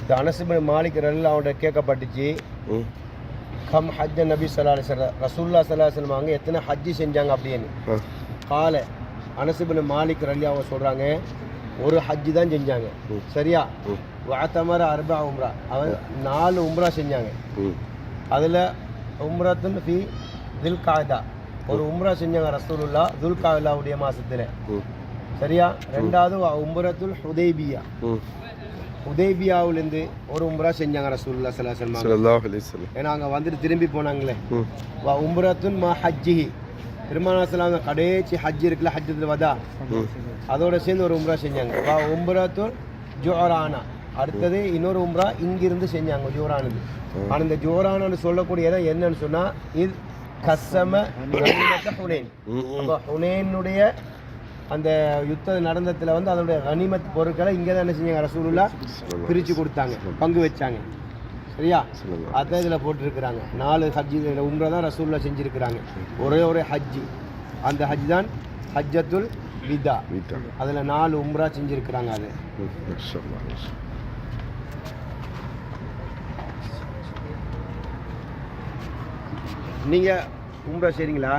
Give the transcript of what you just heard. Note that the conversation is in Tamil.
இந்த அனஸ் இப்னு மாலிக் ரலியல்லாஹு அன்ஹு கேட்கப்பட்டுச்சு, கம் ஹஜ்ஜ நபி ஸல்லல்லாஹு அலைஹி வஸல்லம், ரசூலுல்லாஹி ஸல்லல்லாஹு அலைஹி வஸல்லம் அவங்க எத்தனை ஹஜ்ஜி செஞ்சாங்க அப்படின்னு. கால அனஸ் இப்னு மாலிக் ரலியல்லாஹு அன்ஹு சொல்றாங்க, ஒரு ஹஜ்ஜி தான் செஞ்சாங்க. சரியா? வஅதமர அர்பா உம்ரா, அவன் 4 உம்ரா செஞ்சாங்க. அதில் உம்ரத்துன் ஃபி துல்காதா, ஒரு உம்ரா செஞ்சாங்க ரசூலுல்லாஹ் துல்காதாவுடைய மாசத்துல. சரியா? ரெண்டாவது உம்ரத்துல் ஹுதைபியா, ஹுதைபியாவிலேருந்து ஒரு உம்ரா செஞ்சாங்க ரசூலுல்லாஹ் ஸல்லல்லாஹு அலைஹி வஸல்லம். ஏன்னா அங்கே வந்துட்டு திரும்பி போனாங்களே. உம்ரத்துன் மா ஹஜ்ஜிஹி, பெருமானார் ஸல்லல்லாஹு அலைஹி கடைசி ஹஜ் இருக்குல்ல, ஹஜ்ஜத்துல் வதா, அதோட சேர்ந்து ஒரு உம்ரா செஞ்சாங்க. உம்ரத்துல் ஜுஹரானா, அடுத்தது இன்னொரு உம்ரா இங்கிருந்து செஞ்சாங்க ஜோரானது. ஆனால் இந்த ஜோரானு சொல்லக்கூடிய இடம் என்னன்னு சொன்னால், இது கசம ஹுனேன். அப்போ ஹுனேனுடைய அந்த யுத்தம் நடந்ததில் வந்து அதனுடைய கனிமத் பொருட்களை இங்கே தான் என்ன செஞ்சாங்க ரசூலுல்லாஹ் பிரித்து கொடுத்தாங்க, பங்கு வச்சாங்க. சரியா? அதான் இதில் போட்டிருக்கிறாங்க. 4 ஹஜ்ஜி உம்ரா தான் ரசூலுல்லாஹ் செஞ்சுருக்கிறாங்க. ஒரே ஹஜ்ஜி, அந்த ஹஜ் தான் ஹஜ்ஜத்துல் விதா. அதில் 4 உம்ரா செஞ்சுருக்கிறாங்க. அது நீங்கள் உம்ரா செய்கிறீங்களா?